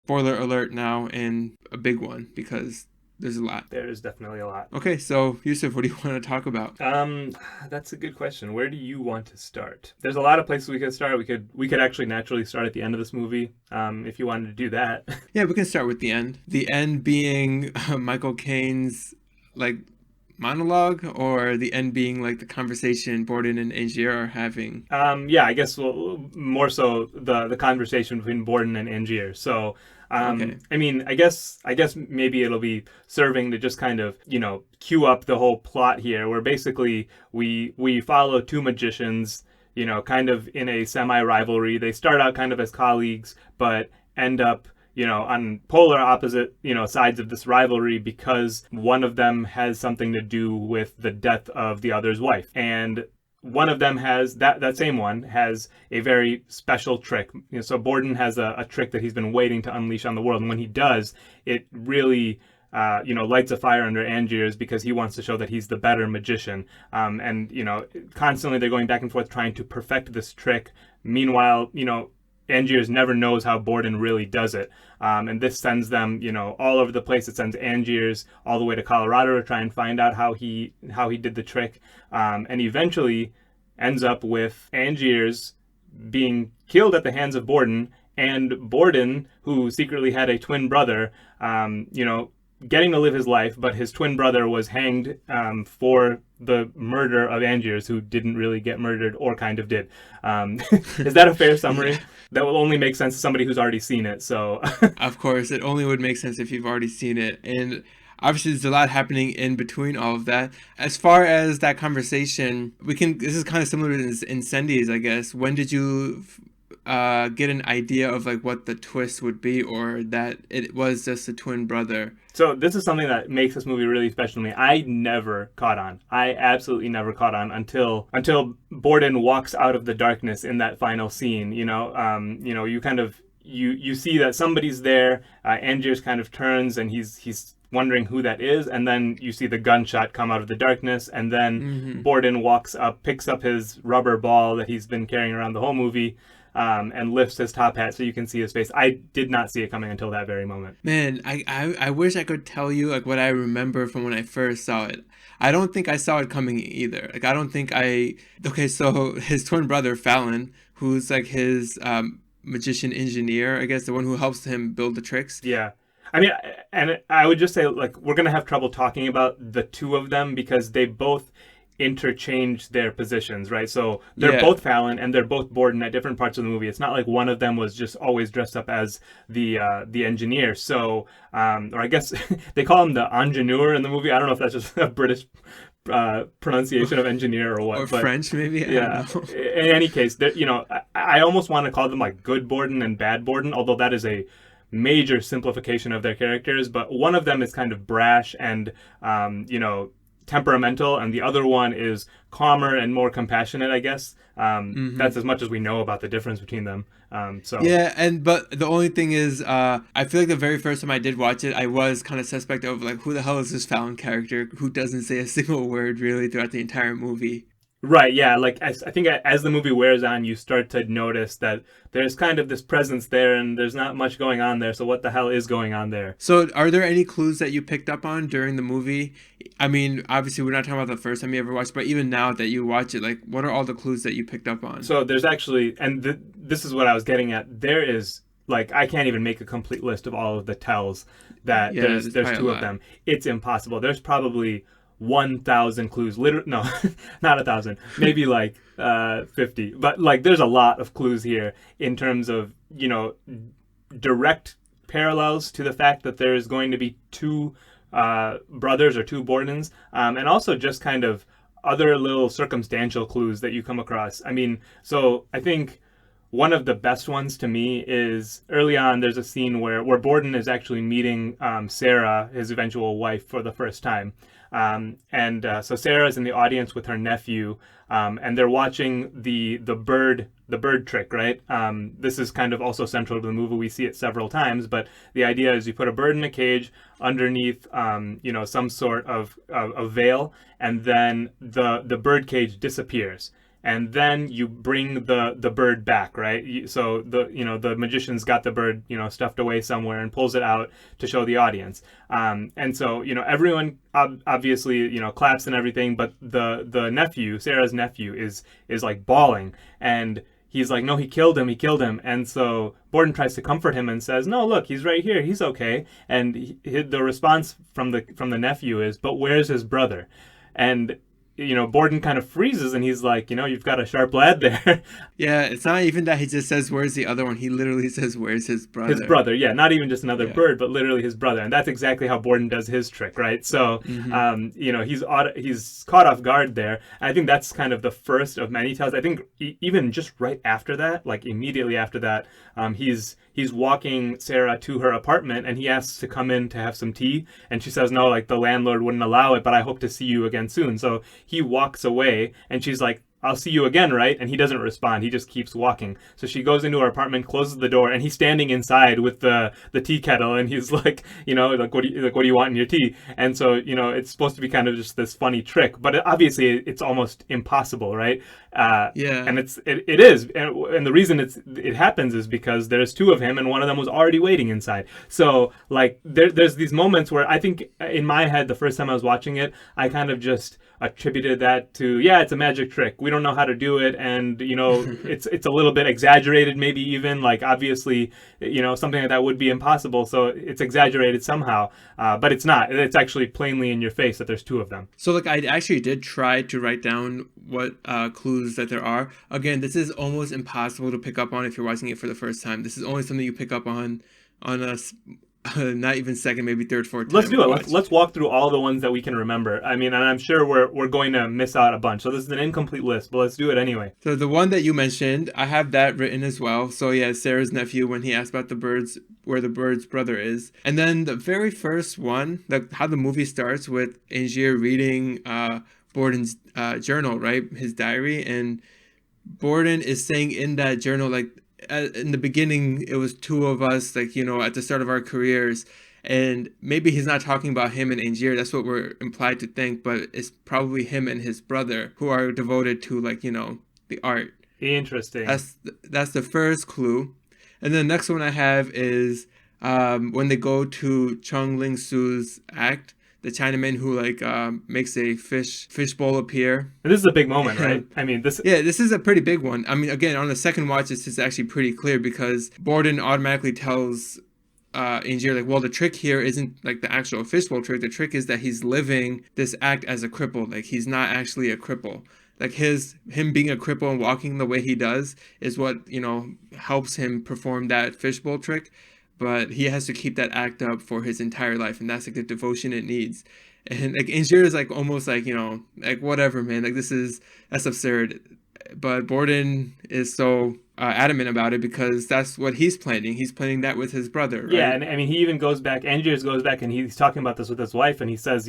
spoiler alert now, and a big one because there's a lot. There is definitely a lot. Okay, so Yusuf, what do you want to talk about? That's a good question. Where do you want to start? There's a lot of places we could start. We could actually naturally start at the end of this movie, if you wanted to do that. Yeah, we can start with the end. The end being Michael Caine's like monologue, or the end being like the conversation Borden and Angier are having. Yeah, I guess more so the conversation between Borden and Angier. So, Okay. I mean, I guess maybe it'll be serving to just kind of cue up the whole plot here, where basically we follow two magicians, kind of in a semi rivalry. They start out kind of as colleagues, but end up on polar opposite, sides of this rivalry because one of them has something to do with the death of the other's wife. And one of them has that same one has a very special trick. So Borden has a trick that he's been waiting to unleash on the world. And when he does, it really lights a fire under Angier's because he wants to show that he's the better magician. And constantly they're going back and forth trying to perfect this trick. Meanwhile, Angiers never knows how Borden really does it. And this sends them, all over the place. It sends Angiers all the way to Colorado to try and find out how he did the trick. And eventually ends up with Angiers being killed at the hands of Borden, and Borden, who secretly had a twin brother, getting to live his life, but his twin brother was hanged for the murder of Angiers, who didn't really get murdered or kind of did. Is that a fair summary? Yeah. That will only make sense to somebody who's already seen it. So, Of course, it only would make sense if you've already seen it. And obviously, there's a lot happening in between all of that. As far as that conversation, this is kind of similar to Incendies, I guess. When did you get an idea of like what the twist would be, or that it was just a twin brother? so this is something that makes this movie really special to me. I never caught on. I absolutely never caught on until Borden walks out of the darkness in that final scene. You kind of you see that somebody's there. Angiers kind of turns and he's wondering who that is, and then you see the gunshot come out of the darkness, and then Hmm. Borden walks up, picks up his rubber ball that he's been carrying around the whole movie, and lifts his top hat so you can see his face. I did not see it coming until that very moment. Man, I wish I could tell you like what I remember from when I first saw it. I don't think I saw it coming either. Like I don't think I. Okay, so his twin brother Fallon, who's like his magician engineer, I guess the one who helps him build the tricks. Yeah. I mean, and I would just say, like, we're going to have trouble talking about the two of them because they both interchange their positions, right? So they're Yeah. both Fallon and they're both Borden at different parts of the movie. It's not like one of them was just always dressed up as the engineer. So, or I guess they call him the ingénieur in the movie. I don't know if that's just a British pronunciation of engineer or Or what, but French, maybe. I yeah. don't know. In any case, I almost want to call them like good Borden and bad Borden, although that is a major simplification of their characters. But one of them is kind of brash and, temperamental, and the other one is calmer and more compassionate, I guess. Hmm. That's as much as we know about the difference between them. So Yeah, but the only thing is, I feel like the very first time I did watch it, I was kind of suspect of like, who the hell is this Fallon character who doesn't say a single word really throughout the entire movie? right, yeah, like I think as the movie wears on, you start to notice that there's kind of this presence there, and there's not much going on there. So what the hell is going on there? So, are there any clues that you picked up on during the movie? I mean, obviously, we're not talking about the first time you ever watched, but even now that you watch it, like, what are all the clues that you picked up on? So there's actually, and this is what I was getting at. There is like I can't even make a complete list of all of the tells that Yeah, there's there's there's probably a two of lot. them. It's impossible. There's probably 1,000 clues. Literally, no, not 1,000. Maybe like 50. But like, there's a lot of clues here in terms of direct parallels to the fact that there is going to be two brothers or two Bordens, and also just kind of other little circumstantial clues that you come across. I mean, so I think one of the best ones to me is early on. There's a scene where Borden is actually meeting Sarah, his eventual wife, for the first time, and so Sarah is in the audience with her nephew, and they're watching the bird trick, right? This is kind of also central to the movie. We see it several times, but the idea is you put a bird in a cage underneath, some sort of a veil, and then the bird cage disappears. and then you bring the bird back, right? So the magician's got the bird stuffed away somewhere and pulls it out to show the audience. And so everyone obviously claps and everything, but the nephew, Sarah's nephew, is like bawling, and he's like, no, he killed him. And so Borden tries to comfort him and says, no, look, he's right here, he's okay. And the response from the nephew is, but where's his brother? And Borden kind of freezes, and he's like, you've got a sharp lad there. Yeah, it's not even that he just says, "Where's the other one?" He literally says, "Where's his brother?" His brother, yeah, not even just another Yeah. bird, but literally his brother, and that's exactly how Borden does his trick, right? So, he's caught off guard there. And I think that's kind of the first of many tells. I think even just right after that, like immediately after that, he's walking Sarah to her apartment, and he asks to come in to have some tea, and she says no, like the landlord wouldn't allow it, but I hope to see you again soon. So he walks away, and she's like, I'll see you again, right? And he doesn't respond. He just keeps walking. So she goes into her apartment, closes the door, and he's standing inside with the tea kettle, and he's like, like what do you want in your tea? And so, it's supposed to be kind of just this funny trick, but obviously it's almost impossible, right? Yeah. And it is, and the reason it happens is because there's two of him, and one of them was already waiting inside. So like there's these moments where I think in my head the first time I was watching it, I kind of just attributed that to, it's a magic trick. We don't know how to do it, and it's a little bit exaggerated, maybe even like obviously something like that would be impossible, so it's exaggerated somehow, but it's not. It's actually plainly in your face that there's two of them. So like I actually did try to write down what clues that there are. Again, this is almost impossible to pick up on if you're watching it for the first time. This is only something you pick up on a not even second, maybe third, fourth time. Let's do it. Let's walk through all the ones that we can remember. I mean, and I'm sure we're going to miss out a bunch. So this is an incomplete list, but let's do it anyway. So the one that you mentioned, I have that written as well. So yeah, Sarah's nephew when he asked about the birds, where the bird's brother is. And then the very first one, how the movie starts with Angier reading Borden's journal, right? His diary. And Borden is saying in that journal, like, in the beginning, it was two of us, like, at the start of our careers. And maybe he's not talking about him and Angier. That's what we're implied to think. But it's probably him and his brother who are devoted to, like, the art. Interesting. That's the first clue. And then the next one I have is when they go to Chung Ling Su's act, the Chinaman who makes a fish bowl appear. And this is a big moment, right? I mean, this is a pretty big one. I mean, again, on the second watch, this is actually pretty clear because Borden automatically tells Angier, like, well, the trick here isn't like the actual fishbowl trick. The trick is that he's living this act as a cripple. Like, he's not actually a cripple. Like, him being a cripple and walking the way he does is what helps him perform that fishbowl trick. But he has to keep that act up for his entire life, and that's like the devotion it needs. And like Angier is like almost like like whatever, man. Like that's absurd. But Borden is so adamant about it because that's what he's planning. He's planning that with his brother, right? Yeah, and I mean he even goes back. Angier goes back and he's talking about this with his wife, and he says,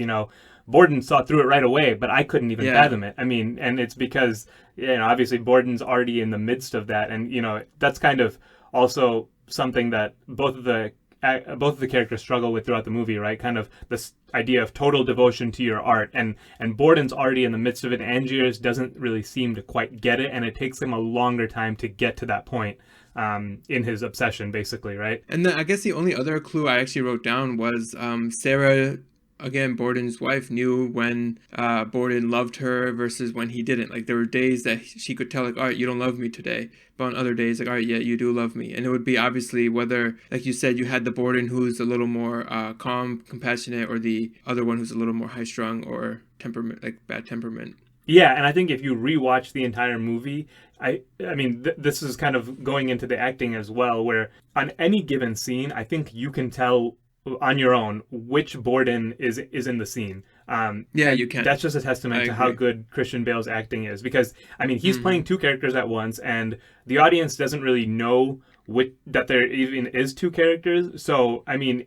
Borden saw through it right away, but I couldn't even fathom it. I mean, and it's because obviously Borden's already in the midst of that, and that's kind of also something that both of the characters struggle with throughout the movie, right? Kind of this idea of total devotion to your art, and Borden's already in the midst of it. Angier's doesn't really seem to quite get it, and it takes him a longer time to get to that point in his obsession, basically, right? And then I guess the only other clue I actually wrote down was Sarah, again, Borden's wife, knew when Borden loved her versus when he didn't. Like, there were days that she could tell, like, all right, you don't love me today. But on other days, like, all right, yeah, you do love me. And it would be obviously whether, like you said, you had the Borden who's a little more calm, compassionate, or the other one who's a little more high-strung or temperament, like bad temperament. Yeah, and I think if you rewatch the entire movie, I mean, this is kind of going into the acting as well, where on any given scene, I think you can tell on your own which Borden is in the scene. Yeah, you can. That's just a testament to how good Christian Bale's acting is, because I mean he's playing two characters at once, and the audience doesn't really know that there even is two characters. So I mean,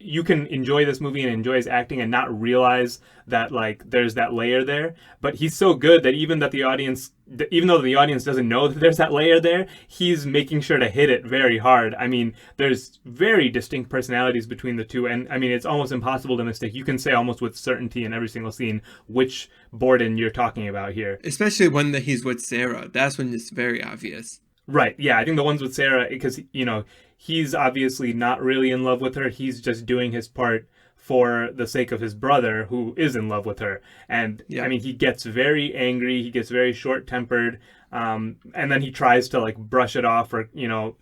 you can enjoy this movie and enjoy his acting and not realize that like there's that layer there. But he's so good that even though the audience doesn't know that there's that layer there, he's making sure to hit it very hard. I mean, there's very distinct personalities between the two, and I mean, it's almost impossible to mistake. You can say almost with certainty in every single scene which Borden you're talking about here. Especially when he's with Sarah. That's when it's very obvious. Right. Yeah, I think the ones with Sarah, because he's obviously not really in love with her. He's just doing his part for the sake of his brother, who is in love with her. And Yeah. I mean, he gets very angry. He gets very short-tempered. And then he tries to like brush it off or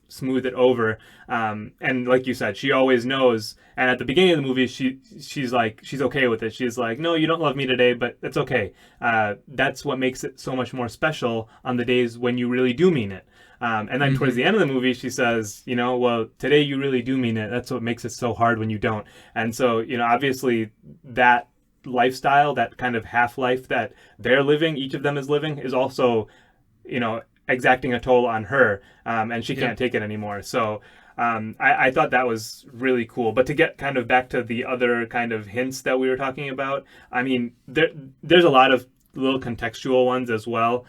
smooth it over. And like you said, she always knows. And at the beginning of the movie, she's okay with it. She's like, no, you don't love me today, but that's okay. That's what makes it so much more special on the days when you really do mean it. And then towards the end of the movie, she says, well, today you really do mean it. That's what makes it so hard when you don't. And so, obviously that lifestyle, that kind of half-life that they're living, each of them is living, is also, exacting a toll on her. And she can't take it anymore. So I thought that was really cool. But to get kind of back to the other kind of hints that we were talking about, I mean, there's a lot of little contextual ones as well.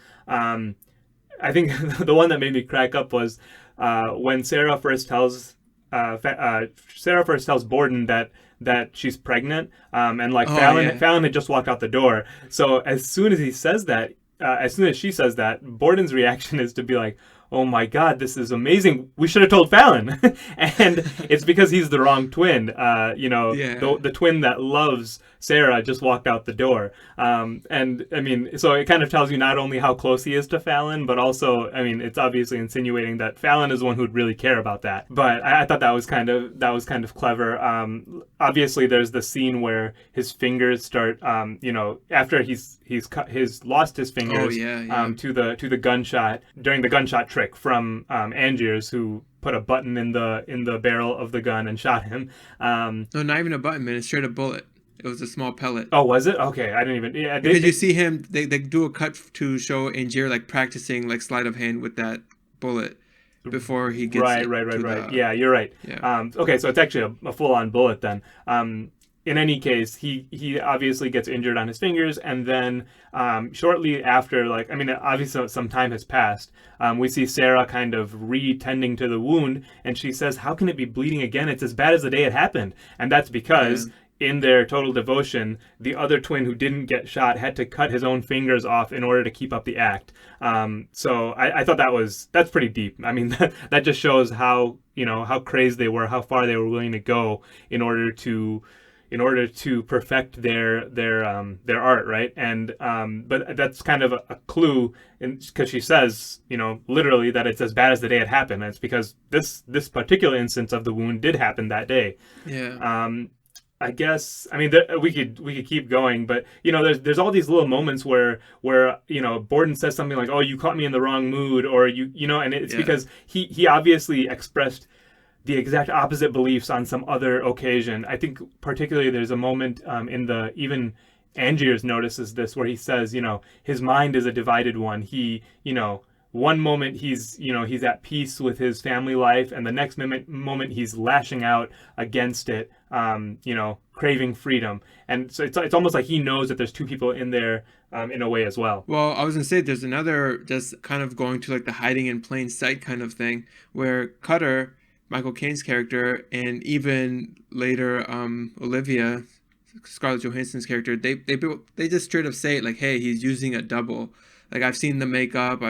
I think the one that made me crack up was when Sarah first tells Borden that she's pregnant, and like Fallon had just walked out the door. So as soon as he says that, as soon as she says that, Borden's reaction is to be like, oh my God, this is amazing. We should have told Fallon. And it's because he's the wrong twin. The twin that loves Sarah just walked out the door. And I mean, so it kind of tells you not only how close he is to Fallon, but also, I mean, it's obviously insinuating that Fallon is the one who'd really care about that. But I thought that was kind of clever. Obviously there's the scene where his fingers start, after he's lost his fingers to the gunshot during the gunshot trick from Angiers, who put a button in the barrel of the gun and shot him. No, not even a button, man. It's straight a bullet. It was a small pellet. Oh, was it? Okay, I didn't even. Yeah, because you see him, they do a cut to show Angier like practicing like sleight of hand with that bullet before he gets right. Yeah, you're right. Yeah. Okay, so it's actually a full-on bullet then. In any case, he obviously gets injured on his fingers, and then shortly after, obviously some time has passed, we see Sarah kind of re-tending to the wound, and she says, how can it be bleeding again? It's as bad as the day it happened. And that's because in their total devotion, the other twin who didn't get shot had to cut his own fingers off in order to keep up the act. So I thought that's pretty deep. I mean, that just shows how crazed they were, how far they were willing to go in order to perfect their art, right? And but that's kind of a clue, because she says, literally that it's as bad as the day it happened. And it's because this particular instance of the wound did happen that day. Yeah. I guess, I mean, we could keep going, but there's all these little moments where Borden says something like, "Oh, you caught me in the wrong mood," or and it's because he obviously expressed the exact opposite beliefs on some other occasion. I think particularly there's a moment even Angiers notices this, where he says, his mind is a divided one. He, one moment he's at peace with his family life, and the next moment he's lashing out against it, craving freedom. And so it's almost like he knows that there's two people in there in a way as well. Well, I was gonna say there's another, just kind of going to like the hiding in plain sight kind of thing, where Cutter, Michael Caine's character, and even later Olivia, Scarlett Johansson's character, they just straight up say it, like, hey, he's using a double. Like, I've seen the makeup.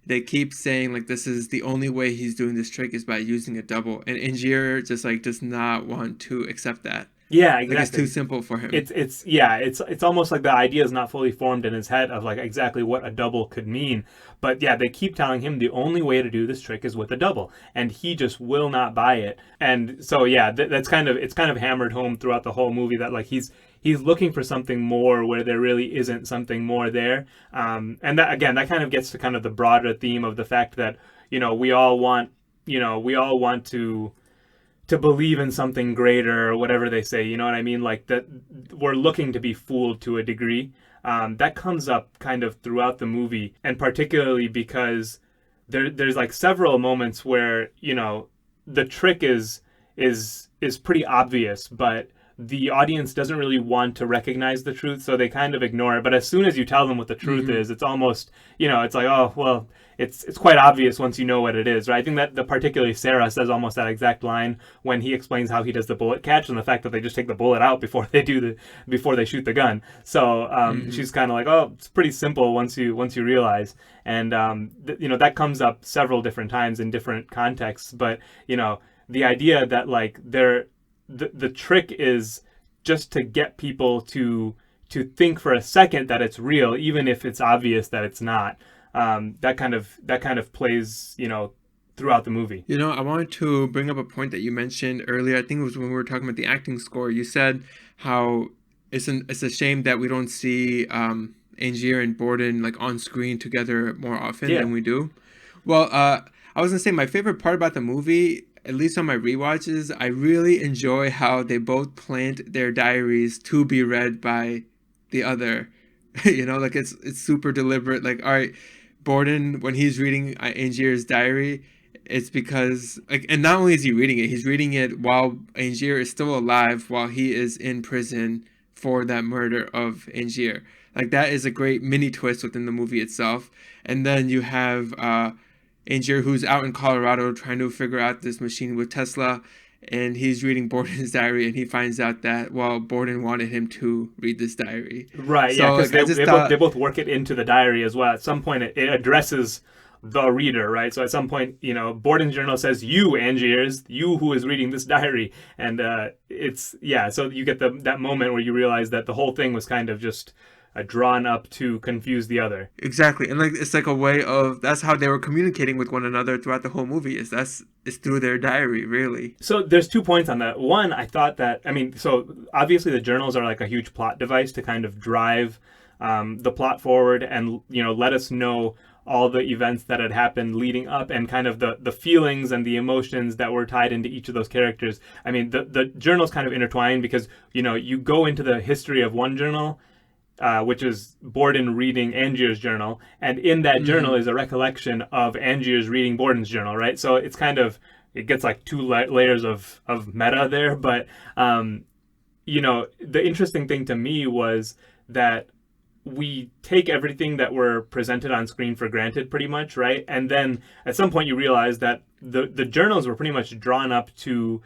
They keep saying like this is the only way he's doing this trick is by using a double, and Angier just like does not want to accept that. Yeah, exactly. Like, it's too simple for him. It's almost like the idea is not fully formed in his head of like exactly what a double could mean. But yeah, they keep telling him the only way to do this trick is with a double, and he just will not buy it. And so yeah, it's kind of hammered home throughout the whole movie that like he's looking for something more where there really isn't something more there. And that, again, that kind of gets to kind of the broader theme of the fact that we all want to believe in something greater, or whatever they say, you know what I mean? Like that we're looking to be fooled to a degree. That comes up kind of throughout the movie, and particularly because there's like several moments where, the trick is is pretty obvious, but the audience doesn't really want to recognize the truth, so they kind of ignore it. But as soon as you tell them what the truth Hmm. is, it's almost, it's like, oh well, it's quite obvious once you know what it is, right? I think that particularly Sarah says almost that exact line when he explains how he does the bullet catch and the fact that they just take the bullet out before they shoot the gun. So Hmm. she's kind of like, oh, it's pretty simple once you realize, and that comes up several different times in different contexts. But the idea that like the trick is just to get people to think for a second that it's real, even if it's obvious that it's not. That kind of plays throughout the movie. I wanted to bring up a point that you mentioned earlier. I think it was when we were talking about the acting score. You said how it's a shame that we don't see Angier and Borden like on screen together more often Yeah. than we do. Well, I was gonna say my favorite part about the movie, at least on my rewatches, I really enjoy how they both plant their diaries to be read by the other. Like it's super deliberate. Like, all right, Borden when he's reading Angier's diary, it's because like, and not only is he reading it, he's reading it while Angier is still alive, while he is in prison for that murder of Angier. Like that is a great mini twist within the movie itself. And then you have Angier who's out in Colorado trying to figure out this machine with Tesla, and he's reading Borden's diary, and he finds out that well, Borden wanted him to read this diary. Right, yeah, So because like I they, just they both they thought, both work it into the diary as well. At some point, it addresses the reader, right? So at some point, Borden's journal says, "You, Angiers, you who is reading this diary," and it's yeah. So you get that moment where you realize that the whole thing was kind of just drawn up to confuse the other. exactly, and like it's like a way of that's how they were communicating with one another throughout the whole movie. Is through their diary, really. So there's 2 points on that. One, I thought that so obviously the journals are like a huge plot device to kind of drive the plot forward and let us know all the events that had happened leading up and kind of the feelings and the emotions that were tied into each of those characters. I mean, the journals kind of intertwine because you go into the history of one journal, which is Borden reading Angier's journal, and in that journal Mm-hmm. is a recollection of Angier's reading Borden's journal, right? So it's kind of it gets like two layers of meta there, but the interesting thing to me was that we take everything that we're presented on screen for granted pretty much, right? And then at some point you realize that the journals were pretty much drawn up to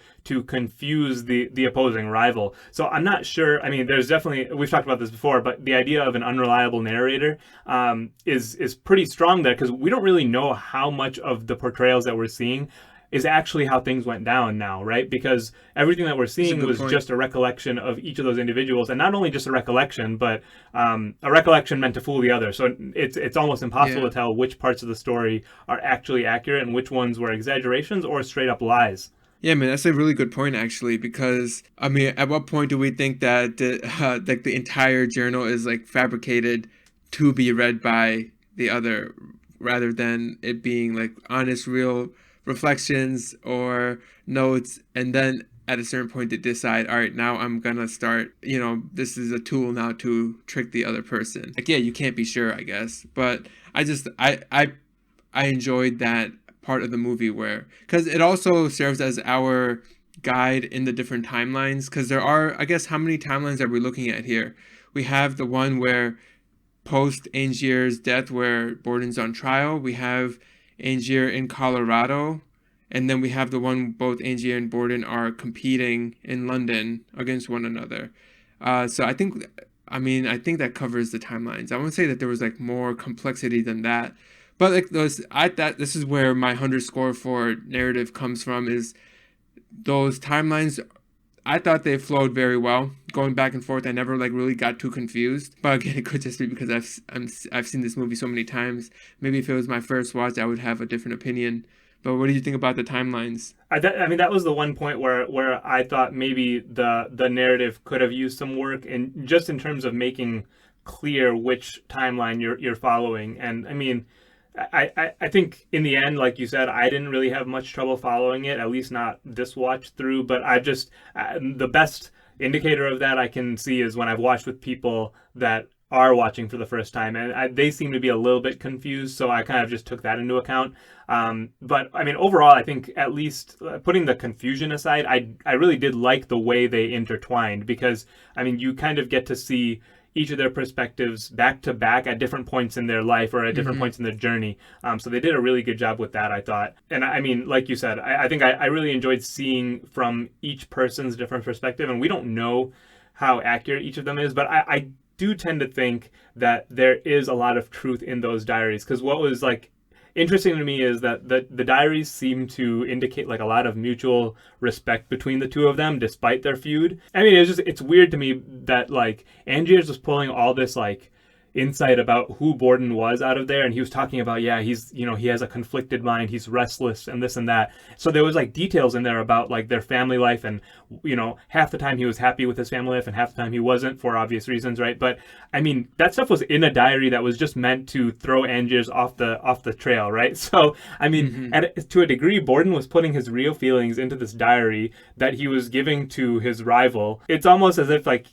confuse the opposing rival. So I'm not sure. I mean, there's definitely we've talked about this before, but the idea of an unreliable narrator is pretty strong there because we don't really know how much of the portrayals that we're seeing is actually how things went down now, right? Because everything that we're That's a seeing good was point. just a recollection of each of those individuals, and not only just a recollection, but a recollection meant to fool the other. So it's almost impossible Yeah. to tell which parts of the story are actually accurate and which ones were exaggerations or straight up lies. Yeah, man, that's a really good point actually, because I mean, at what point do we think that like the entire journal is like fabricated to be read by the other, rather than it being like honest, real reflections or notes, and then at a certain point they decide, all right, now I'm gonna start, this is a tool now to trick the other person. Like, yeah, you can't be sure, I guess, but I just I enjoyed that part of the movie where because it also serves as our guide in the different timelines because there are, I guess, how many timelines are we looking at here? We have the one where post Angier's death where Borden's on trial. We have Angier in Colorado, and then we have the one both Angier and Borden are competing in London against one another. So I think that covers the timelines. I wouldn't say that there was like more complexity than that, but like those, I thought this is where my 100 score for narrative comes from. Is those timelines I thought they flowed very well, going back and forth. I never like really got too confused. But again, it could just be because I've seen this movie so many times. Maybe if it was my first watch, I would have a different opinion. But what do you think about the timelines? I mean, that was the one point where I thought maybe the narrative could have used some work, and just in terms of making clear which timeline you're following. And I mean, I think in the end, like you said, I didn't really have much trouble following it, at least not this watch through. But I just the best indicator of that I can see is when I've watched with people that are watching for the first time, and they seem to be a little bit confused. So I kind of just took that into account. But I mean, overall, I think at least putting the confusion aside, I really did like the way they intertwined because I mean, you kind of get to see each of their perspectives back to back at different points in their life or at different Mm-hmm. points in their journey. So they did a really good job with that, I thought. And I mean, like you said, I think I really enjoyed seeing from each person's different perspective. And we don't know how accurate each of them is, but I do tend to think that there is a lot of truth in those diaries because what was like interesting to me is that the diaries seem to indicate like a lot of mutual respect between the two of them despite their feud. I mean, it's weird to me that like Angiers was pulling all this like insight about who Borden was out of there, and he was talking about he's he has a conflicted mind, he's restless and this and that. So there was like details in there about like their family life, and half the time he was happy with his family life and half the time he wasn't for obvious reasons, right? But I mean that stuff was in a diary that was just meant to throw Angiers off the trail, right? So I mean Mm-hmm. to a degree Borden was putting his real feelings into this diary that he was giving to his rival. It's almost as if like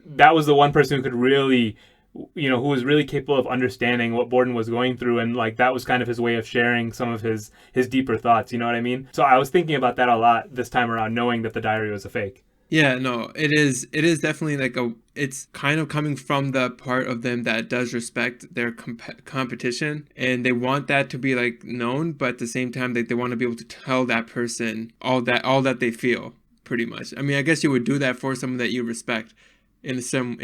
that was the one person who could really who was really capable of understanding what Borden was going through, and like that was kind of his way of sharing some of his deeper thoughts, you know what I mean? So I was thinking about that a lot this time around, knowing that the diary was a fake. Yeah, no, it is definitely like it's kind of coming from the part of them that does respect their competition, and they want that to be like known, but at the same time they want to be able to tell that person all that they feel, pretty much. I mean, I guess you would do that for someone that you respect in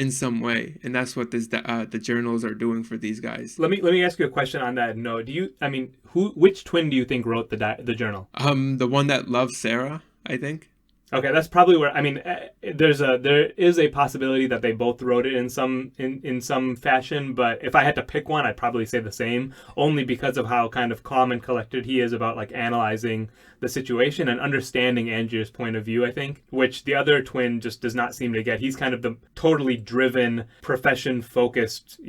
some way, and that's what the journals are doing for these guys. Let me ask you a question on that. No, do you? I mean, which twin do you think wrote the journal? The one that loves Sarah, I think. Okay, that's probably where I mean, there is a possibility that they both wrote it in some fashion, but if I had to pick one, I'd probably say the same, only because of how kind of calm and collected he is about like analyzing the situation and understanding Angier's point of view, I think, which the other twin just does not seem to get. He's kind of the totally driven, profession focused,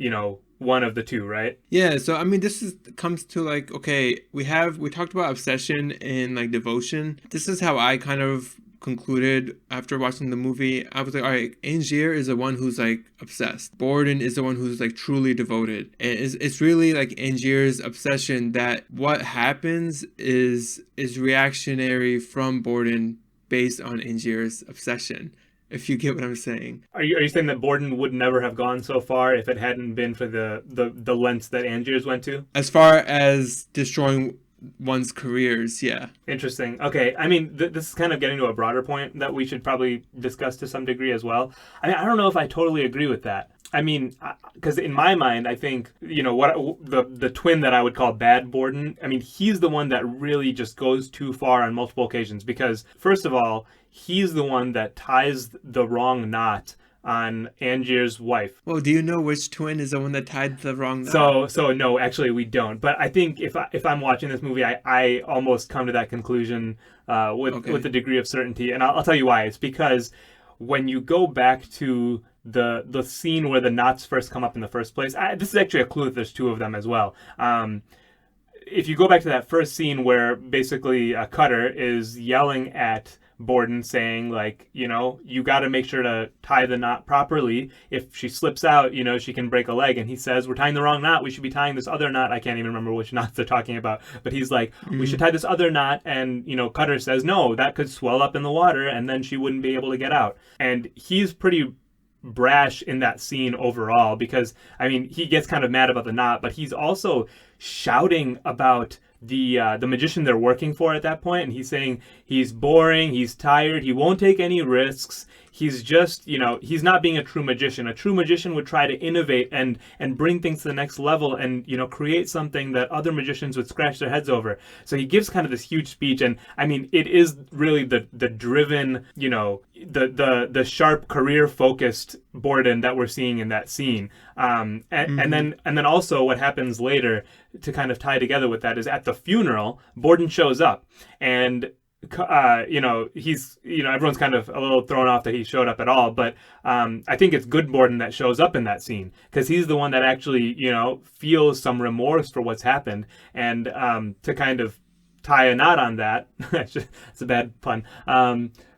one of the two, right? Yeah, so I mean, this is comes to like, okay, we talked about obsession and like devotion. This is how I kind of concluded after watching the movie. I was like, all right, Angier is the one who's like obsessed. Borden is the one who's like truly devoted. And it's really like Angier's obsession that what happens is reactionary from Borden based on Angier's obsession. If you get what I'm saying. Are you saying that Borden would never have gone so far if it hadn't been for the lengths that Angiers went to? As far as destroying one's careers, yeah. Interesting. Okay. I mean, this is kind of getting to a broader point that we should probably discuss to some degree as well. I mean, I don't know if I totally agree with that. I mean, because in my mind, I think what the twin that I would call Bad Borden. I mean, he's the one that really just goes too far on multiple occasions. Because first of all, he's the one that ties the wrong knot on Angier's wife. Well, do you know which twin is the one that tied the wrong knot? So no, actually we don't. But I think if I'm watching this movie, I almost come to that conclusion with a degree of certainty, and I'll tell you why. It's because when you go back to the scene where the knots first come up in the first place, this is actually a clue that there's two of them as well. If you go back to that first scene where basically Cutter is yelling at Borden saying like, you got to make sure to tie the knot properly. If she slips out, she can break a leg. And he says, we're tying the wrong knot. We should be tying this other knot. I can't even remember which knots they're talking about. But he's like, we should tie this other knot. And, Cutter says, no, that could swell up in the water and then she wouldn't be able to get out. And he's pretty brash in that scene overall because, I mean, he gets kind of mad about the knot, but he's also shouting about the magician they're working for at that point, and he's saying he's boring, he's tired, he won't take any risks, he's just he's not being a true magician. A true magician would try to innovate and bring things to the next level and create something that other magicians would scratch their heads over. So he gives kind of this huge speech, and I mean it is really the driven the sharp career focused Borden that we're seeing in that scene. And then also what happens later to kind of tie together with that is at the funeral, Borden shows up and he's everyone's kind of a little thrown off that he showed up at all, but I think it's good Borden that shows up in that scene because he's the one that actually feels some remorse for what's happened and to kind of tie a knot on that. It's a bad pun.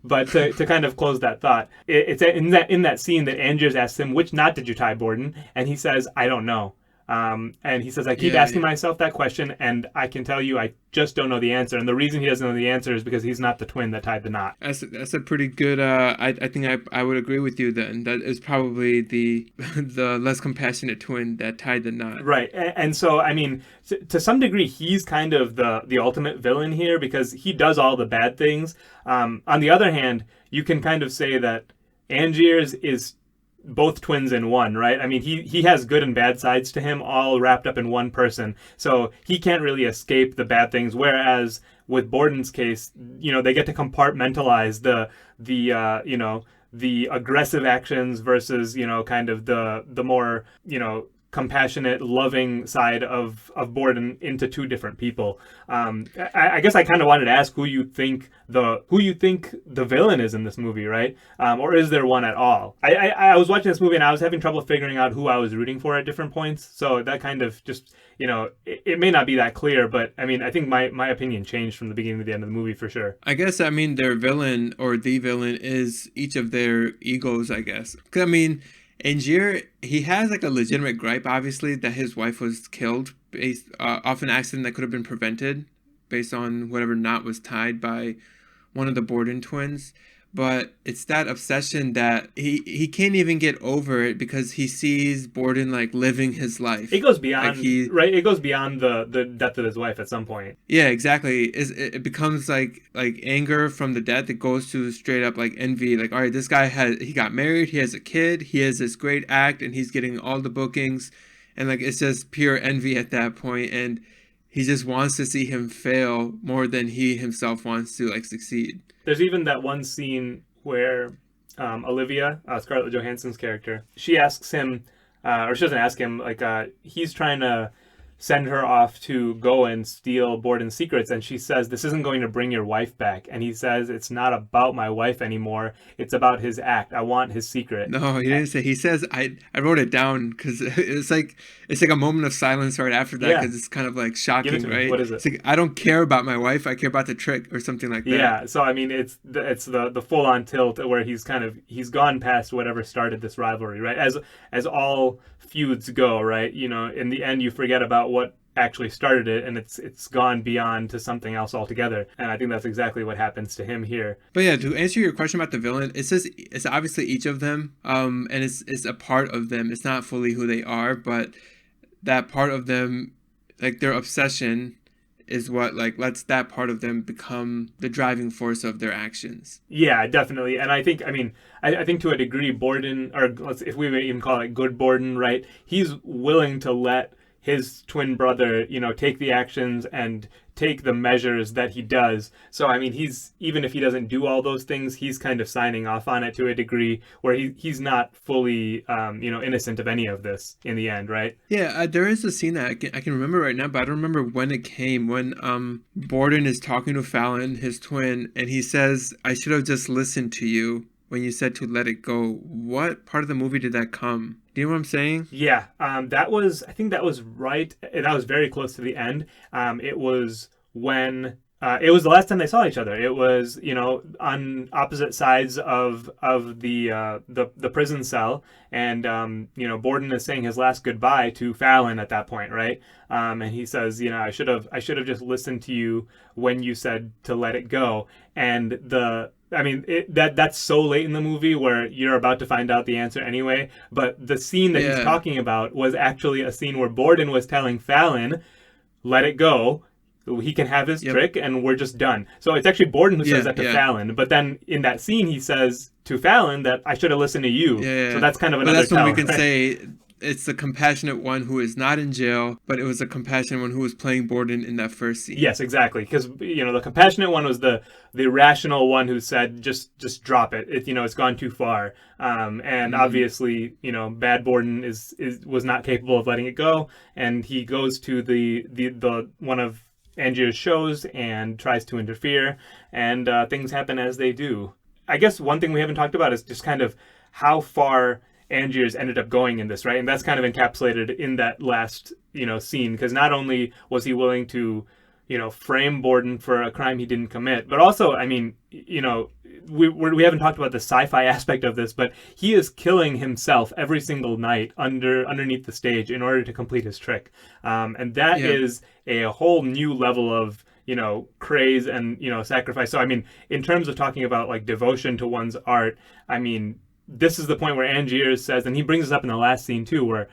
But to kind of close that thought, it's in that scene that Andrews asks him, which knot did you tie, Borden? And he says, I don't know. And he says, I keep asking myself that question, and I can tell you I just don't know the answer. And the reason he doesn't know the answer is because he's not the twin that tied the knot. That's a pretty good. I think I would agree with you then. That is probably the the less compassionate twin that tied the knot. Right. And so, I mean, to some degree, he's kind of the ultimate villain here because he does all the bad things. On the other hand, you can kind of say that Angiers is both twins in one, right? I mean, he has good and bad sides to him all wrapped up in one person. So he can't really escape the bad things. Whereas with Borden's case, you know, they get to compartmentalize the aggressive actions versus, you know, kind of the more, you know, compassionate, loving side of Borden into two different people. I guess I kind of wanted to ask who you think the villain is in this movie, right? Or is there one at all? I was watching this movie and I was having trouble figuring out who I was rooting for at different points. So that kind of just, you know, it may not be that clear, but I mean, I think my opinion changed from the beginning to the end of the movie for sure. I guess, I mean, their villain or the villain is each of their egos, I guess. 'Cause, I mean, Angier, he has like a legitimate gripe, obviously, that his wife was killed based off an accident that could have been prevented based on whatever knot was tied by one of the Borden twins. But it's that obsession that he can't even get over it because he sees Borden like living his life. It goes beyond, like right? It goes beyond the death of his wife at some point. Yeah, exactly. It becomes like anger from the death. It goes to straight up like envy. Like, all right, this guy he got married. He has a kid. He has this great act, and he's getting all the bookings, and like it's just pure envy at that point. And he just wants to see him fail more than he himself wants to like succeed. There's even that one scene where Olivia, Scarlett Johansson's character, she asks him, or she doesn't ask him, like he's trying to send her off to go and steal Borden's secrets, and she says, this isn't going to bring your wife back. And he says, it's not about my wife anymore. It's about his act. I want his secret. No, he didn't say. He says, I wrote it down because it's like a moment of silence right after that because it's kind of like shocking, right? What is it? It's like, I don't care about my wife. I care about the trick or something like that. Yeah. So, I mean, it's the full on tilt where he's gone past whatever started this rivalry, right? As all feuds go, right? You know, in the end, you forget about what actually started it, and it's gone beyond to something else altogether. And I think that's exactly what happens to him here. But yeah, to answer your question about the villain, it's obviously each of them, and it's a part of them. It's not fully who they are, but that part of them, like their obsession, is what like lets that part of them become the driving force of their actions. Yeah, definitely. And I think to a degree, Borden, or if we may even call it good Borden, right? He's willing to let his twin brother, you know, take the actions and take the measures that he does. So, I mean, even if he doesn't do all those things, he's kind of signing off on it to a degree where he's not fully, innocent of any of this in the end, right? Yeah, there is a scene that I can remember right now, but I don't remember when it came. When Borden is talking to Fallon, his twin, and he says, I should have just listened to you when you said to let it go. What part of the movie did that come? Do you know what I'm saying? Yeah, I think that was right. That was very close to the end. It was when it was the last time they saw each other. It was, you know, on opposite sides of the prison cell, and Borden is saying his last goodbye to Fallon at that point, right? And he says, you know, I should have just listened to you when you said to let it go. And that's so late in the movie where you're about to find out the answer anyway. But the scene that he's talking about was actually a scene where Borden was telling Fallon, let it go. He can have his trick and we're just done. So it's actually Borden who says that to Fallon. But then in that scene, he says to Fallon that I should have listened to you. Yeah. So that's kind of another But that's when we can right? say it's the compassionate one who is not in jail, but it was the compassionate one who was playing Borden in that first scene. Yes, exactly. Because, you know, the compassionate one was the rational one who said, just drop it. It's gone too far. And obviously, you know, bad Borden was not capable of letting it go. And he goes to the one of Angier's shows and tries to interfere. And things happen as they do. I guess one thing we haven't talked about is just kind of how far Angiers ended up going in this, right? And that's kind of encapsulated in that last, you know, scene, because not only was he willing to frame Borden for a crime he didn't commit. But also, I mean, we haven't talked about the sci-fi aspect of this, but he is killing himself every single night underneath the stage in order to complete his trick, and that Yeah. is a whole new level of craze and sacrifice. So I mean, in terms of talking about like devotion to one's art, I mean, this is the point where Angiers says, and he brings this up in the last scene too, where,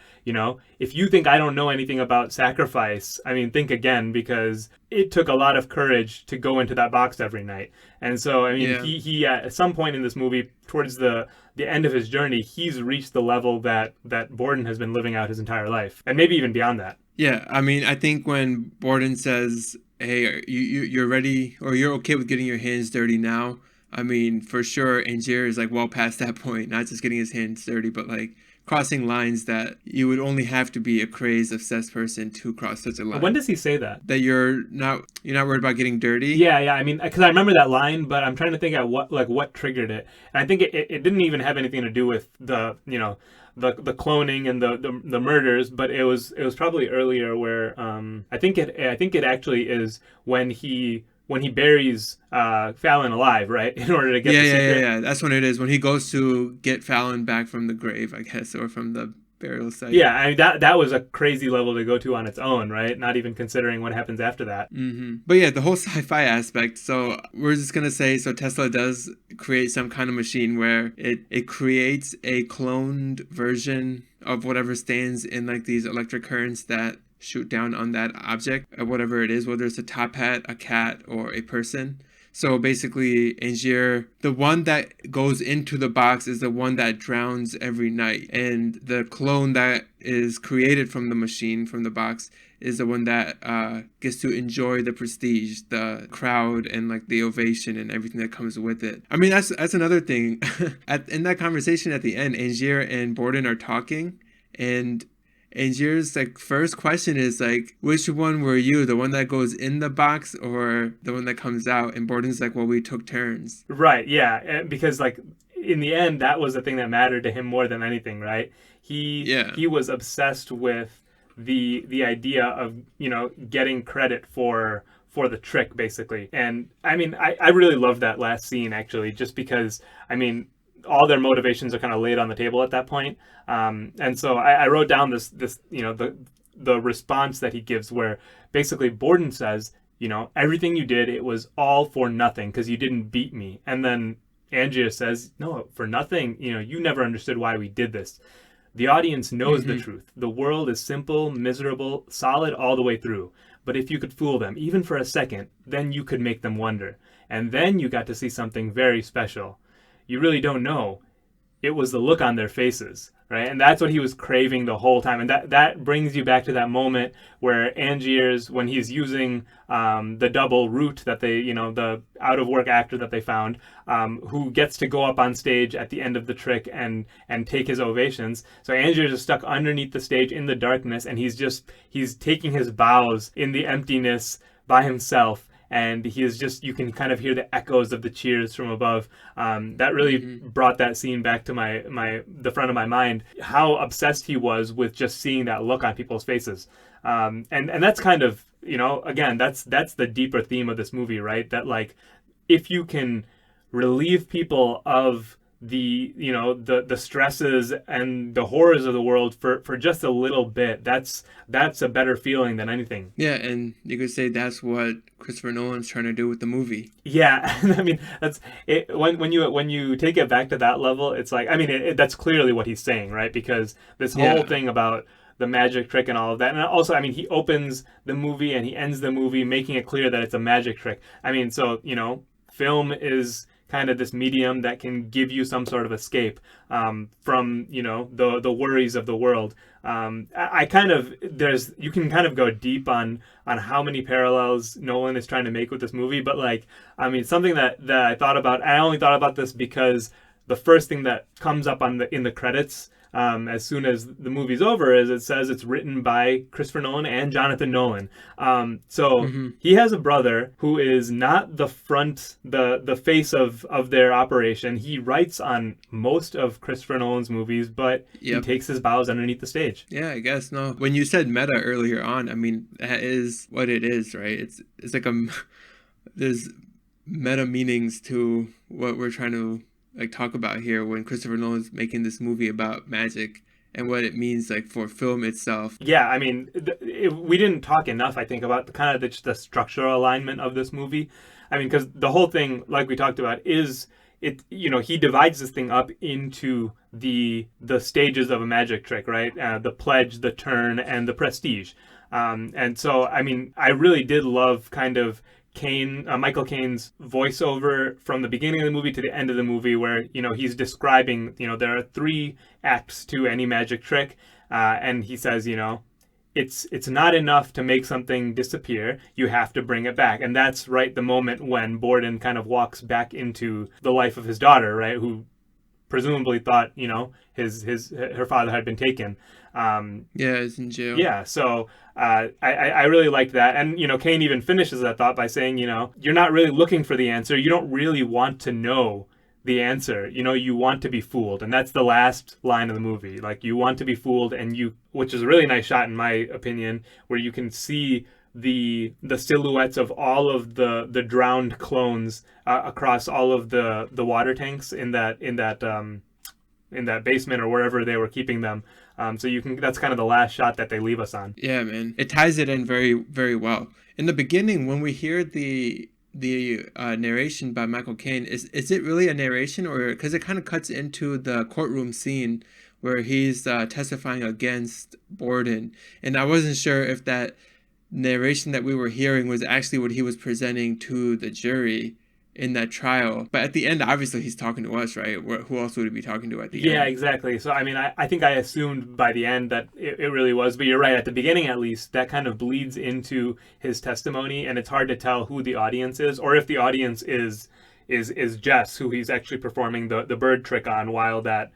if you think I don't know anything about sacrifice, I mean, think again, because it took a lot of courage to go into that box every night. And so, I mean, Yeah. he at some point in this movie, towards the end of his journey, he's reached the level that Borden has been living out his entire life, and maybe even beyond that. Yeah, I mean, I think when Borden says, "Hey, you're ready, or you're okay with getting your hands dirty now," I mean, for sure, Angier is like well past that point, not just getting his hands dirty, but like crossing lines that you would only have to be a crazy, obsessed person to cross such a When line. does he say that? That you're not worried about getting dirty. Yeah, yeah. I mean, because I remember that line, but I'm trying to think at what triggered it. And I think it didn't even have anything to do with the cloning and the murders, but it was probably earlier where I think it actually is when he buries Fallon alive, right, in order to get Yeah, the yeah, yeah, secret. yeah. That's when it is. When he goes to get Fallon back from the grave, I guess, or from the burial site. Yeah, I mean that was a crazy level to go to on its own, right? Not even considering what happens after that. But yeah, the whole sci-fi aspect. So we're just gonna say, so Tesla does create some kind of machine where it creates a cloned version of whatever stands in like these electric currents that shoot down on that object, whatever it is, whether it's a top hat, a cat, or a person. So basically, Angier, the one that goes into the box is the one that drowns every night. And the clone that is created from the machine, from the box, is the one that gets to enjoy the prestige, the crowd, and like the ovation and everything that comes with it. I mean, that's another thing. In that conversation at the end, Angier and Borden are talking, and Angier's like first question is like, which one were you, the one that goes in the box or the one that comes out? And Borden's like, well, we took turns. Right, yeah, because like in the end, that was the thing that mattered to him more than anything, right? Yeah. He was obsessed with the idea of getting credit for the trick, basically. And I mean, I really love that last scene actually, just because I mean, all their motivations are kind of laid on the table at that point. And so I wrote down this the response that he gives, where basically Borden says, everything you did, it was all for nothing because you didn't beat me. And then Angia says, no, for nothing. You never understood why we did this. The audience knows the truth. The world is simple, miserable, solid all the way through. But if you could fool them, even for a second, then you could make them wonder. And then you got to see something very special. You really don't know. It was the look on their faces, right? And that's what he was craving the whole time. And that brings you back to that moment where Angiers, when he's using the double root that they, the out of work actor that they found, who gets to go up on stage at the end of the trick and take his ovations. So Angiers is stuck underneath the stage in the darkness, and he's taking his bows in the emptiness by himself. And he is just, you can kind of hear the echoes of the cheers from above. That really brought that scene back to the front of my mind, how obsessed he was with just seeing that look on people's faces. And that's kind of, again, that's the deeper theme of this movie, right? That like, if you can relieve people of the stresses and the horrors of the world for just a little bit, that's a better feeling than anything. Yeah, and you could say that's what Christopher Nolan's trying to do with the movie. Yeah, I mean, that's it. When you take it back to that level, it's like, I mean, that's clearly what he's saying, right? Because this whole thing about the magic trick and all of that, and also, I mean, he opens the movie and he ends the movie making it clear that it's a magic trick. I mean, so film is kind of this medium that can give you some sort of escape from the worries of the world. I kind of you can kind of go deep on how many parallels Nolan is trying to make with this movie, but like, I mean, something that I thought about. I only thought about this because the first thing that comes up on the in the credits as soon as the movie's over is it says it's written by Christopher Nolan and Jonathan Nolan. So Mm-hmm. he has a brother who is not the face of their operation. He writes on most of Christopher Nolan's movies, but he Yep. takes his bows underneath the stage. Yeah, I guess no. When you said meta earlier on, I mean that is what it is, right? It's like there's meta meanings to what we're trying to like talk about here when Christopher Nolan's making this movie about magic and what it means like for film itself. Yeah, I mean, we didn't talk enough, I think, about the structural alignment of this movie. I mean, because the whole thing, like we talked about, is it. You know, he divides this thing up into the stages of a magic trick, right? The pledge, the turn, and the prestige. And so, I mean, I really did love kind of Michael Caine's voiceover from the beginning of the movie to the end of the movie, where he's describing, there are three acts to any magic trick, and he says, it's not enough to make something disappear. You have to bring it back, and that's right the moment when Borden kind of walks back into the life of his daughter, right, who presumably thought her father had been taken. Yeah, it's in jail. Yeah, so I really liked that. And, Kane even finishes that thought by saying, you're not really looking for the answer. You don't really want to know the answer. You want to be fooled. And that's the last line of the movie. Like, you want to be fooled, which is a really nice shot, in my opinion, where you can see the silhouettes of all of the drowned clones across all of the water tanks in that basement or wherever they were keeping them. So that's kind of the last shot that they leave us on. Yeah, man. It ties it in very, very well. In the beginning, when we hear the narration by Michael Caine, is it really a narration, or because it kind of cuts into the courtroom scene where he's testifying against Borden, and I wasn't sure if that narration that we were hearing was actually what he was presenting to the jury in that trial. But at the end, obviously, he's talking to us, right? Who else would he be talking to at the end? Yeah, exactly. So, I mean, I think I assumed by the end that it really was. But you're right. At the beginning, at least, that kind of bleeds into his testimony. And it's hard to tell who the audience is, or if the audience is Jess, who he's actually performing the bird trick on while that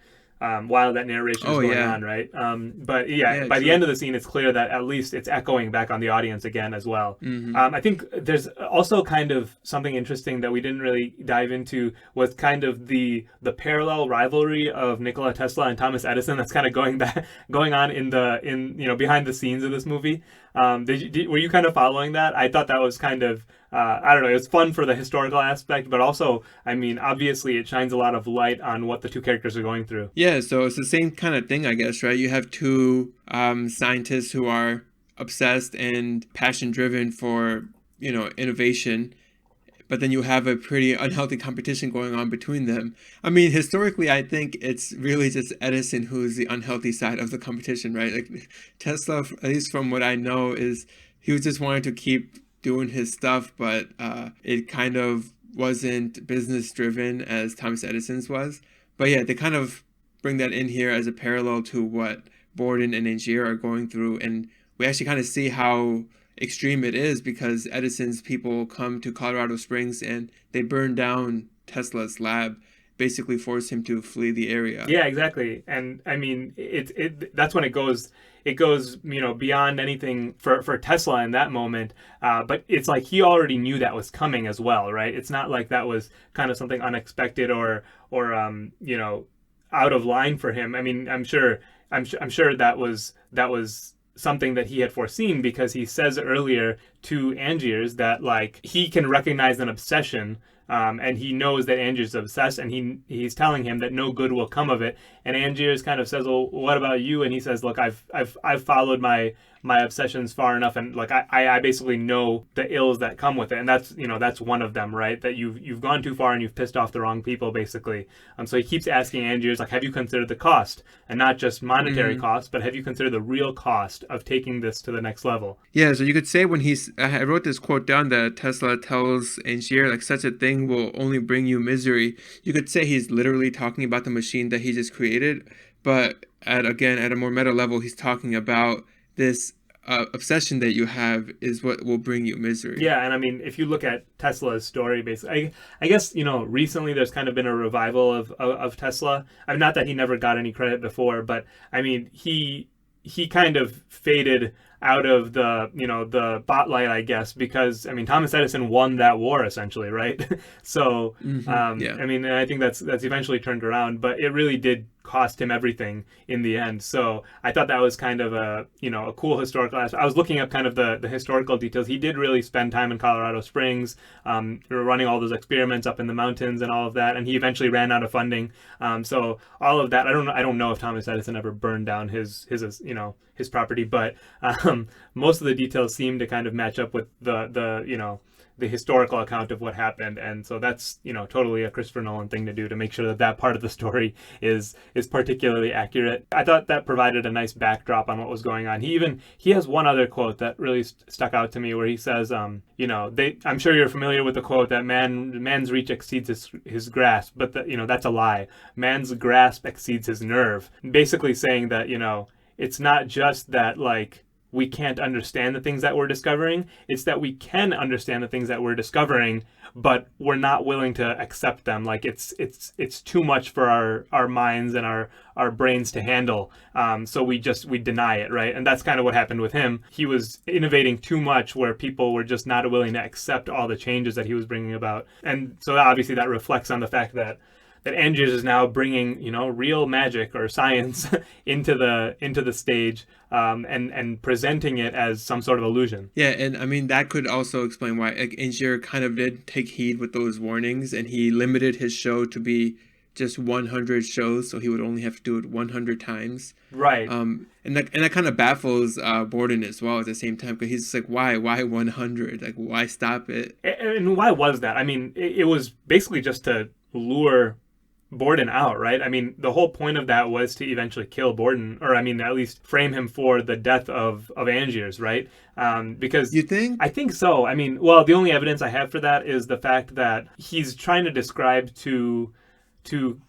narration is going on, right? But yeah, by true. the end of the scene, it's clear that at least it's echoing back on the audience again as well. Mm-hmm. I think there's also kind of something interesting that we didn't really dive into was kind of the parallel rivalry of Nikola Tesla and Thomas Edison that's kind of going on in behind the scenes of this movie. Were you kind of following that? I thought that was kind of I don't know. It was fun for the historical aspect, but also, I mean, obviously, it shines a lot of light on what the two characters are going through. Yeah, so it's the same kind of thing, I guess, right? You have two scientists who are obsessed and passion-driven for, innovation, but then you have a pretty unhealthy competition going on between them. I mean, historically, I think it's really just Edison who's the unhealthy side of the competition, right? Like Tesla, at least from what I know, is he was just wanting to keep doing his stuff, but it kind of wasn't business driven as Thomas Edison's was. But yeah, they kind of bring that in here as a parallel to what Borden and Angier are going through, and we actually kind of see how extreme it is because Edison's people come to Colorado Springs and they burn down Tesla's lab, basically force him to flee the area. Yeah, exactly. And I mean, that's when it goes beyond anything for Tesla in that moment. But it's like he already knew that was coming as well, right? It's not like that was kind of something unexpected or out of line for him. I mean, I'm sure that was something that he had foreseen, because he says earlier to Angiers that like he can recognize an obsession. And he knows that Angier's obsessed, and he's telling him that no good will come of it. And Angiers kind of says, "Well, what about you?" And he says, "Look, I've followed my obsessions far enough, and like I basically know the ills that come with it, and that's one of them, right? That you've gone too far and you've pissed off the wrong people, basically." So he keeps asking Angiers, like, "Have you considered the cost, and not just monetary cost, but have you considered the real cost of taking this to the next level?" Yeah, so you could say when I wrote this quote down that Tesla tells Angier like such a thing will only bring you misery. You could say he's literally talking about the machine that he just created, but at a more meta level, he's talking about this obsession that you have is what will bring you misery. Yeah, and I mean, if you look at Tesla's story, basically, I guess recently there's kind of been a revival of Tesla. I mean, not that he never got any credit before, but I mean, he kind of faded out of the spotlight, I guess, because I mean Thomas Edison won that war essentially, right? So Yeah. I mean, I think that's eventually turned around, but it really did cost him everything in the end. So I thought that was kind of a cool historical aspect. I was looking up kind of the historical details. He did really spend time in Colorado Springs, running all those experiments up in the mountains and all of that, and he eventually ran out of funding. So all of that, I don't know if Thomas Edison ever burned down his property, but most of the details seem to kind of match up with the historical account of what happened, and so that's totally a Christopher Nolan thing to do, to make sure that that part of the story is particularly accurate. I thought that provided a nice backdrop on what was going on. He has one other quote that really stuck out to me, where he says, I'm sure you're familiar with the quote that man's reach exceeds his grasp, but that's a lie. Man's grasp exceeds his nerve. Basically saying that it's not just that like we can't understand the things that we're discovering. It's that we can understand the things that we're discovering, but we're not willing to accept them. Like it's too much for our minds and our brains to handle. So we deny it, right? And that's kind of what happened with him. He was innovating too much, where people were just not willing to accept all the changes that he was bringing about. And so obviously that reflects on the fact that Andrews is now bringing real magic or science into the stage, and presenting it as some sort of illusion. Yeah, and I mean that could also explain why like Angier kind of did take heed with those warnings, and he limited his show to be just 100 shows, so he would only have to do it 100 times. Right. And that kind of baffles Borden as well at the same time, because he's just like, why 100? Like, why stop it? And why was that? I mean, it was basically just to lure Borden out, right? I mean, the whole point of that was to eventually kill Borden, or I mean, at least frame him for the death of Angiers, right? Because you think? I think so. I mean, well, the only evidence I have for that is the fact that he's trying to describe to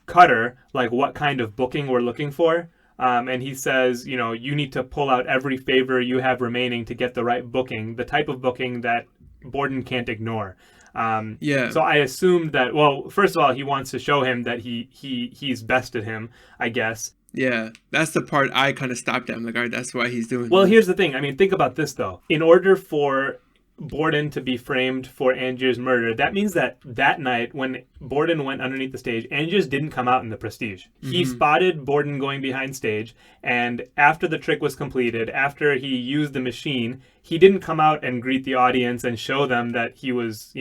Cutter like what kind of booking we're looking for. And he says, you need to pull out every favor you have remaining to get the right booking, the type of booking that Borden can't ignore. Yeah. So I assumed that, well, first of all, he wants to show him that he's bested him, I guess. Yeah, that's the part I kind of stopped at. I'm like, all right, that's why he's doing Well, this. here's the thing. I mean, think about this, though. In order for Borden to be framed for Angier's murder, that means that night when Borden went underneath the stage, Angiers didn't come out in the Prestige. He spotted Borden going behind stage, and after the trick was completed, after he used the machine, he didn't come out and greet the audience and show them that he was,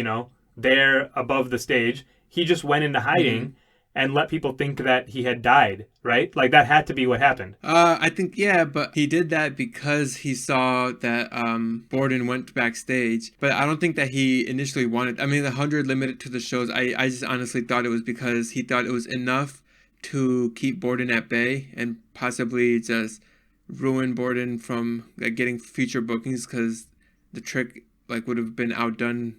there above the stage. He just went into hiding and let people think that he had died, right? Like, that had to be what happened. I think, yeah, but he did that because he saw that Borden went backstage. But I don't think that he initially wanted... I mean, the 100 limited to the shows, I just honestly thought it was because he thought it was enough to keep Borden at bay and possibly just ruin Borden from like getting future bookings, because the trick like would have been outdone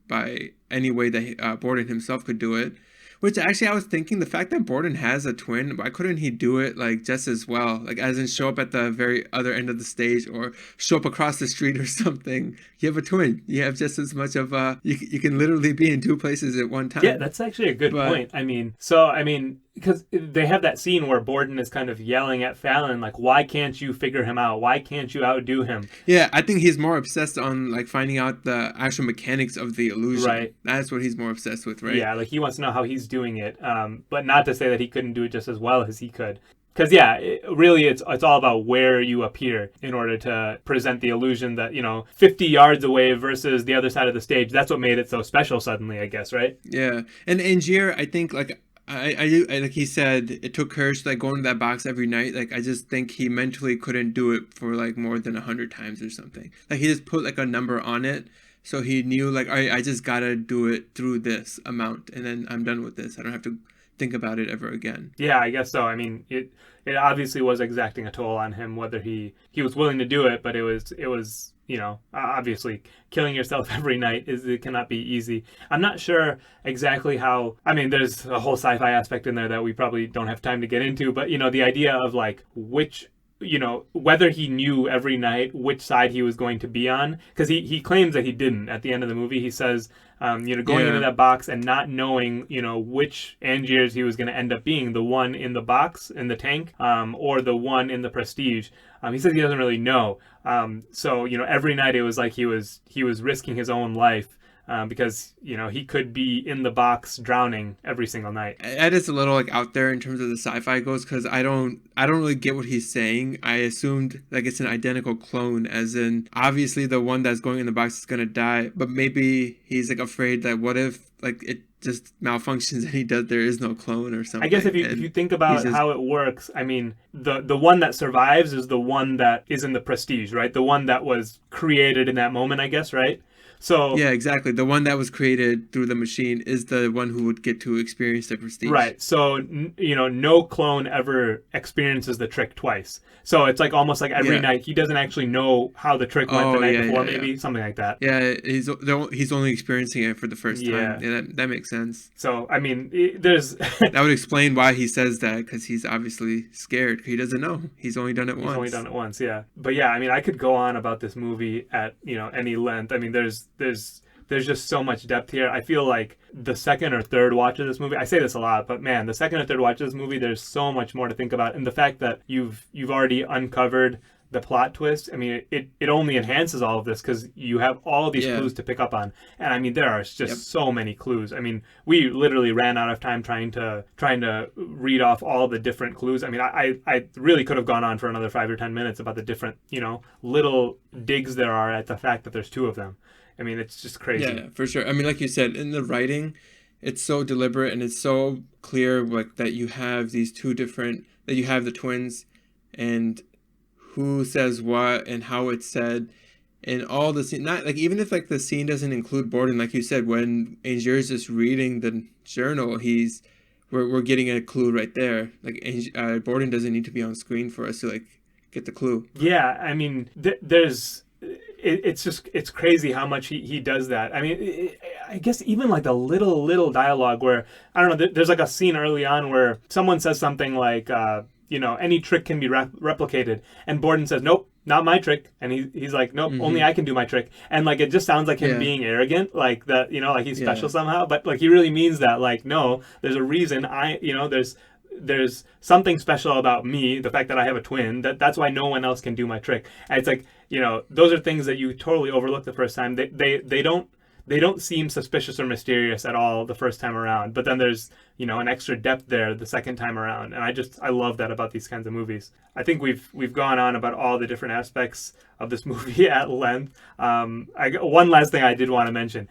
by any way that Borden himself could do it. Which actually I was thinking, the fact that Borden has a twin, why couldn't he do it like just as well? Like as in show up at the very other end of the stage or show up across the street or something. You have a twin. You have just as much of you can literally be in two places at one time. Yeah, that's actually a good point. I mean, because they have that scene where Borden is kind of yelling at Fallon, like, why can't you figure him out? Why can't you outdo him? Yeah, I think he's more obsessed on like finding out the actual mechanics of the illusion. Right. That's what he's more obsessed with, right? Yeah, like he wants to know how he's doing it, but not to say that he couldn't do it just as well as he could. Because, yeah, really it's all about where you appear in order to present the illusion that, 50 yards away versus the other side of the stage. That's what made it so special suddenly, I guess, right? Yeah. And Angier, I think, like, I like he said, it took courage to like go into that box every night. Like, I just think he mentally couldn't do it for like more than 100 times or something. Like, he just put like a number on it. So he knew like, all right, I just gotta do it through this amount. And then I'm done with this. I don't have to think about it ever again. Yeah, I guess so. I mean, it obviously was exacting a toll on him, whether he was willing to do it, but it was obviously killing yourself every night it cannot be easy. I'm not sure exactly how. I mean, there's a whole sci-fi aspect in there that we probably don't have time to get into, but the idea of like which whether he knew every night which side he was going to be on, because he claims that he didn't. At the end of the movie, he says, going into Yeah. that box and not knowing, which Angiers he was going to end up being, the one in the box in the tank, or the one in the Prestige. He says he doesn't really know. So every night it was like he was risking his own life. Because he could be in the box drowning every single night. That is a little like out there in terms of the sci-fi goes, because I don't really get what he's saying. I assumed like it's an identical clone, as in obviously the one that's going in the box is gonna die, but maybe he's like afraid that what if like it just malfunctions and there is no clone or something. I guess if you think about how it works, I mean, the one that survives is the one that is in the Prestige, right? The one that was created in that moment, I guess, right? So yeah, exactly. The one that was created through the machine is the one who would get to experience the Prestige. Right. So, no clone ever experiences the trick twice. So it's like almost like every night he doesn't actually know how the trick went the night before, maybe something like that. Yeah, he's only experiencing it for the first time. Yeah, that makes sense. So, I mean, there's that would explain why he says that, because he's obviously scared. He doesn't know. He's only done it once. He's only done it once, yeah. But yeah, I mean, I could go on about this movie at, any length. I mean, there's just so much depth here. I feel like the second or third watch of this movie, I say this a lot, but man, the second or third watch of this movie, there's so much more to think about. And the fact that you've already uncovered the plot twist, I mean, it only enhances all of this, because you have all of these clues to pick up on. And I mean, there are just so many clues. I mean, we literally ran out of time trying to read off all the different clues. I mean, I really could have gone on for another 5 or 10 minutes about the different, little digs there are at the fact that there's two of them. I mean, it's just crazy. Yeah, for sure. I mean, like you said, in the writing, it's so deliberate and it's so clear, like that you have these two different, that you have the twins and who says what and how it's said, and all the scene. Not like, even if like the scene doesn't include Borden, like you said, when Angier is just reading the journal, we're getting a clue right there. Like Borden doesn't need to be on screen for us to like get the clue. Yeah, I mean, it's crazy how much he does that. I mean, I guess even like the little dialogue where, I don't know, there's like a scene early on where someone says something like, any trick can be replicated, and Borden says, nope, not my trick, and he's like, nope, only I can do my trick. And like, it just sounds like him being arrogant, like that, like he's special somehow, but like he really means that, like, no, there's a reason there's something special about me, the fact that I have a twin, that's why no one else can do my trick. And it's like, those are things that you totally overlook the first time. They don't seem suspicious or mysterious at all the first time around, but then there's an extra depth there the second time around, and I love that about these kinds of movies. I think we've gone on about all the different aspects of this movie at length. One last thing I did want to mention.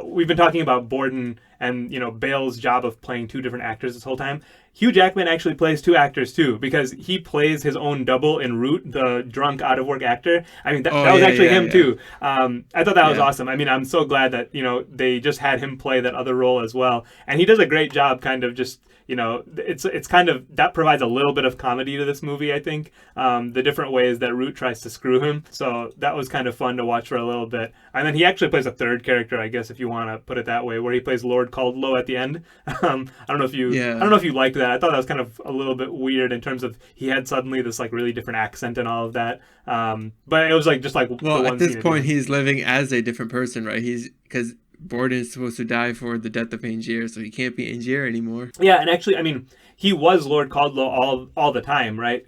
We've been talking about Borden and Bale's job of playing two different actors this whole time. Hugh Jackman actually plays two actors too, because he plays his own double in Root, the drunk out of work actor. I mean, that was actually him too. I thought that was awesome. I mean, I'm so glad that they just had him play that other role as well, and he does a great job. Kind of just it's kind of, that provides a little bit of comedy to this movie, I think, the different ways that Root tries to screw him. So that was kind of fun to watch for a little bit. And then he actually plays a third character, I guess, if you want to put it that way, where he plays Lord Caldlow at the end. I don't know if you liked that. I thought that was kind of a little bit weird in terms of he had suddenly this like really different accent and all of that. But it was like just like, well, at this point he's living as a different person, right? Because Borden is supposed to die for the death of Angier, so he can't be Angier anymore. Yeah, and actually, I mean, he was Lord Caldlow all the time, right?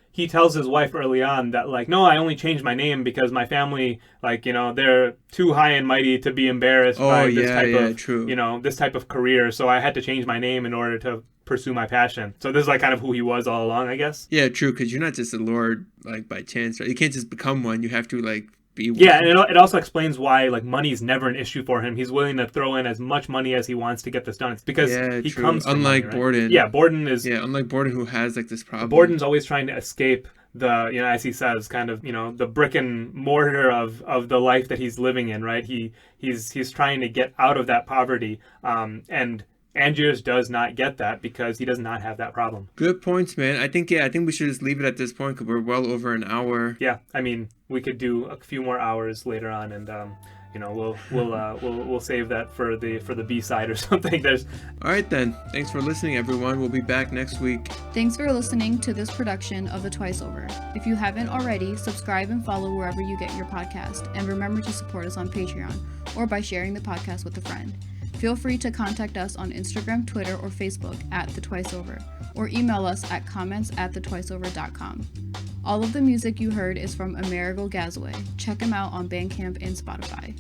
He tells his wife early on that, like, no, I only changed my name because my family, like, they're too high and mighty to be embarrassed by this type of career, so I had to change my name in order to pursue my passion. So this is like kind of who he was all along, I guess. Yeah, true, because you're not just a lord like by chance, right? You can't just become one. You have to like be one. Yeah, and it also explains why like money is never an issue for him. He's willing to throw in as much money as he wants to get this done. It's because he comes from unlike money, right? Borden. Yeah, Borden is. Yeah, unlike Borden, who has like this problem. Borden's always trying to escape the, as he says, kind of, the brick and mortar of the life that he's living in, right? He's trying to get out of that poverty, and Angiers does not get that because he does not have that problem. Good points, man. I think we should just leave it at this point because we're well over an hour. Yeah, I mean, we could do a few more hours later on, and we'll save that for the B-side or something. There's All right then. Thanks for listening, everyone. We'll be back next week. Thanks for listening to this production of The Twice Over. If you haven't already, subscribe and follow wherever you get your podcast, and remember to support us on Patreon or by sharing the podcast with a friend. Feel free to contact us on Instagram, Twitter, or Facebook at The Twice Over, or email us at comments@thetwiceover.com. All of the music you heard is from Amerigo Gazaway. Check him out on Bandcamp and Spotify.